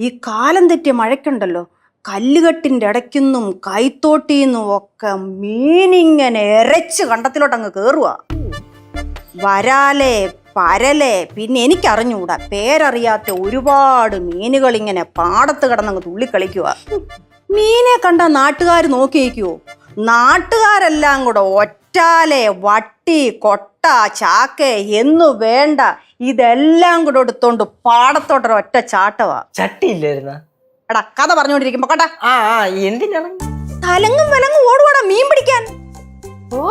ഈ കാലം തെറ്റിയ മഴയ്ക്കുണ്ടല്ലോ, കല്ലുകെട്ടിൻ്റെ ഇടയ്ക്കുന്നും കൈത്തോട്ടിന്നും ഒക്കെ മീനിങ്ങനെ എരച്ച് കണ്ടത്തിലോട്ട് അങ്ങ് കയറുക. വരാലേ പരലേ, പിന്നെ എനിക്കറിഞ്ഞൂടാ പേരറിയാത്ത ഒരുപാട് മീനുകൾ ഇങ്ങനെ പാടത്ത് കിടന്നങ്ങ് തുള്ളിക്കളിക്കുക. മീനെ കണ്ട നാട്ടുകാർ നോക്കി വയ്ക്കുവോ? നാട്ടുകാരെല്ലാം കൂടെ ഒറ്റാലെ വട്ടി കൊട്ട ചാക്ക എന്നു വേണ്ട ഇതെല്ലാം കൂടെ എടുത്തോണ്ട് പാടത്തോട്ടൊരു ഒറ്റ ചാട്ടവാ. ചട്ടിയില്ലായിരുന്ന എടാ കഥ പറഞ്ഞോണ്ടിരിക്കുമ്പോ കേട്ടാ എന്തിനാണ് തലങ്ങും വിലങ്ങും ഓടുവാടാ മീൻ പിടിക്കാൻ. ഓ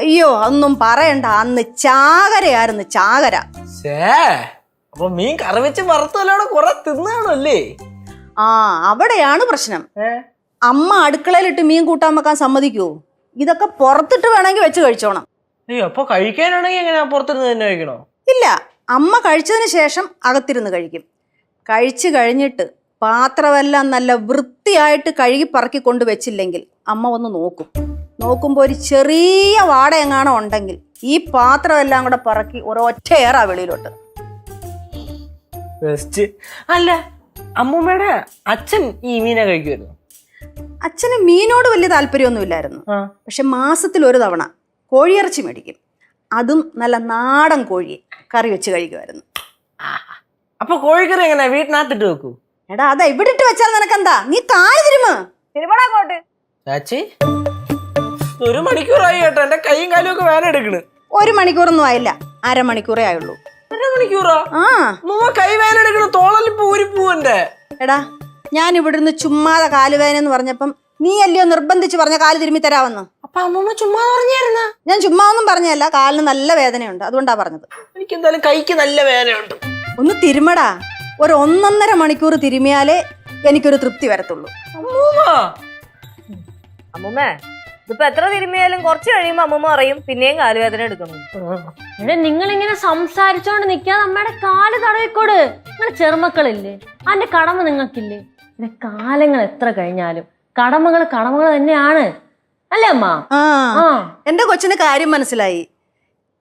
അയ്യോ അതൊന്നും പറയണ്ട, അന്ന് ചാകരയായിരുന്നു ചാകര. അപ്പൊ മീൻ കറി വെച്ച് വറുത്തല്ലോടെ കുറെ തിന്നാണല്ലേ? അവിടെയാണ് പ്രശ്നം. അമ്മ അടുക്കളയിലിട്ട് മീൻ കൂട്ടാൻ വെക്കാൻ സമ്മതിക്കുവോ? ഇതൊക്കെ പുറത്തിട്ട് വേണമെങ്കിൽ വെച്ച് കഴിച്ചോണം. അയ്യോ അപ്പൊ കഴിക്കാനാണെങ്കിൽ എങ്ങനെയാ പുറത്തിരുന്ന് തന്നെ കഴിക്കണോ? ഇല്ല, അമ്മ കഴിച്ചതിന് ശേഷം അകത്തിരുന്ന് കഴിക്കും. കഴിച്ചു കഴിഞ്ഞിട്ട് പാത്രമെല്ലാം നല്ല വൃത്തിയായിട്ട് കഴുകി പറക്കി കൊണ്ട് വെച്ചില്ലെങ്കിൽ അമ്മ ഒന്ന് നോക്കും. നോക്കുമ്പോൾ ഒരു ചെറിയ വാട എങ്ങാണോ ഉണ്ടെങ്കിൽ ഈ പാത്രമെല്ലാം കൂടെ പറക്കി ഒരൊറ്റ ഏറാ വെളിയിലോട്ട്. അല്ല അമ്മൂമ്മയുടെ അച്ഛൻ ഈ മീനെ കഴിക്കുമായിരുന്നു? അച്ഛന് മീനോട് വലിയ താല്പര്യമൊന്നുമില്ലായിരുന്നു. പക്ഷെ മാസത്തിൽ ഒരു തവണ കോഴിയിറച്ചി മേടിക്കും. അതും നല്ല നാടൻ കോഴി കറി വെച്ച് കഴിക്കുമായിരുന്നു. അപ്പൊ കോഴിക്കറി എങ്ങനെ വീട്ടിനകത്തിട്ട് വെക്കൂ? എടാ അതാ ഇവിടെ ഇട്ട് വെച്ചാൽ നിനക്കെന്താ? നീ കാല് തിരുമോട്ട്. ചാച്ചി 1 മണിക്കൂറായി കേട്ടോ, എന്റെ കൈയും കാലും ഒക്കെ വേന എടുക്കണ്. 1 മണിക്കൂറൊന്നും ആയില്ല, അരമണിക്കൂറേ ആയുള്ളൂ. 1 മണിക്കൂറാ? കൈ വേന എടുക്കണ, തോളലിപ്പോ ഊരിപ്പൂവന്റെ. എടാ ഞാൻ ഇവിടുന്ന് ചുമ്മാതെ കാലുവേന എന്ന് പറഞ്ഞപ്പം നീ അല്ലയോ നിർബന്ധിച്ച് പറഞ്ഞ കാല് തിരുമ്മി തരാമെന്ന്. അപ്പൊ അമ്മൂമ്മ ചുമ്മാ പറഞ്ഞായിരുന്ന? ഞാൻ ചുമ്മാ ഒന്നും പറഞ്ഞല്ല, കാലിന് നല്ല വേദനയുണ്ട്, അതുകൊണ്ടാ പറഞ്ഞത്. എനിക്ക് എന്തായാലും കൈക്ക് നല്ല വേദനയുണ്ട്. ഒന്ന് തിരുമടാ, ഒരു 1.5 മണിക്കൂർ തിരുമിയാലേ എനിക്കൊരു തൃപ്തി വരത്തുള്ളൂ. അമ്മൂമ്മ ഇതിപ്പോ എത്ര തിരുമിയാലും കുറച്ച് കഴിയുമ്പോ അമ്മൂമ്മ പറയും പിന്നെയും കാലുവേദന എടുക്കണം. നിങ്ങളിങ്ങനെ സംസാരിച്ചോണ്ട് നിക്കാതെ അമ്മയുടെ കാല് തടവിക്കോട്. നിങ്ങളുടെ ചെറുമക്കളില്ലേ, അതിന്റെ കടമ നിങ്ങൾക്കില്ലേ? കാലങ്ങൾ എത്ര കഴിഞ്ഞാലും കടമകൾ തന്നെയാണ്, അല്ലേ അമ്മ? എന്റെ കൊച്ചിന് കാര്യം മനസ്സിലായി.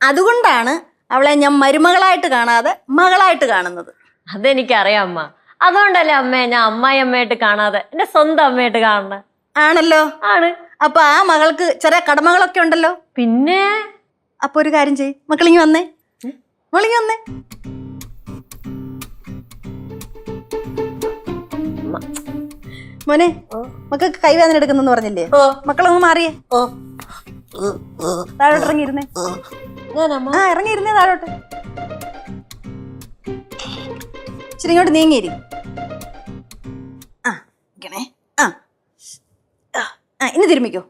അതുകൊണ്ടാണ് അവളെ ഞാൻ മരുമകളായിട്ട് കാണാതെ മകളായിട്ട് കാണുന്നത്. അതെനിക്കറിയാം അമ്മ. അതുകൊണ്ടല്ലേ അമ്മയെ ഞാൻ അമ്മായി അമ്മയായിട്ട് കാണാതെ എന്റെ സ്വന്തം അമ്മയായിട്ട് കാണണേ. ആണല്ലോ, ആണ്. അപ്പൊ ആ മകൾക്ക് ചെറിയ കടമകളൊക്കെ ഉണ്ടല്ലോ. പിന്നെ അപ്പൊ ഒരു കാര്യം ചെയ്യ്, മക്കളിങ്ങി വന്നേ. മോനെ, മക്കൾക്ക് കൈവേദന എടുക്കുന്നെന്ന് പറഞ്ഞില്ലേ? മക്കളൊന്ന് മാറിയേ. താഴോട്ട് ഇറങ്ങിയിരുന്നേ. ഇറങ്ങിയിരുന്നേ താഴോട്ട്. ശരി, ഇങ്ങോട്ട് നീങ്ങിയിരി. ഇനി തിരുമിക്കോ.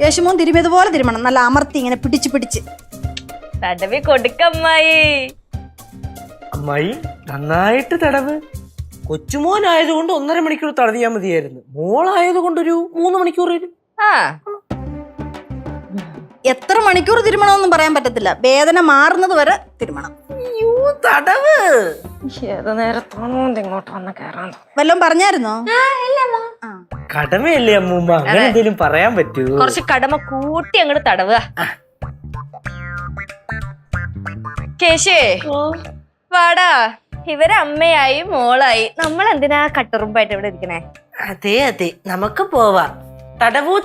യേശുമോൻ തിരുമിയതുപോലെ തിരുമണം, നല്ല അമർത്തി ഇങ്ങനെ പിടിച്ച് തടവി കൊടുക്കമ്മായി. അമ്മായി നന്നായിട്ട് തടവ്. കൊച്ചുമോനായതുകൊണ്ട് 1.5 മണിക്കൂർ തടവിയാ മതിയായിരുന്നു. മോളായത് കൊണ്ട് ഒരു 3 മണിക്കൂർ വരും. എത്ര മണിക്കൂർ തിരുമണമെന്നും പറയാൻ പറ്റത്തില്ല, വേദന മാറുന്നത് വരെ തിരുമണം. തടവ് ഏത് നേരത്താണോ ഇങ്ങോട്ട് വന്ന് കയറാൻ വല്ലതും പറഞ്ഞായിരുന്നോ? കടമയല്ലേ അമ്മൂമ്മ, അങ്ങനെ എന്തെങ്കിലും പറയാൻ പറ്റൂ? കുറച്ച് കടമ കൂട്ടി അങ്ങോട്ട് തടവുക. കേശേ വാടാ, ഇവരമ്മയായി മോളായി, നമ്മൾ എന്തിനാ കട്ടുറുമ്പായിട്ട് ഇവിടെ ഇരിക്കണേ? അതെ നമുക്ക് പോവാം. തടവൂ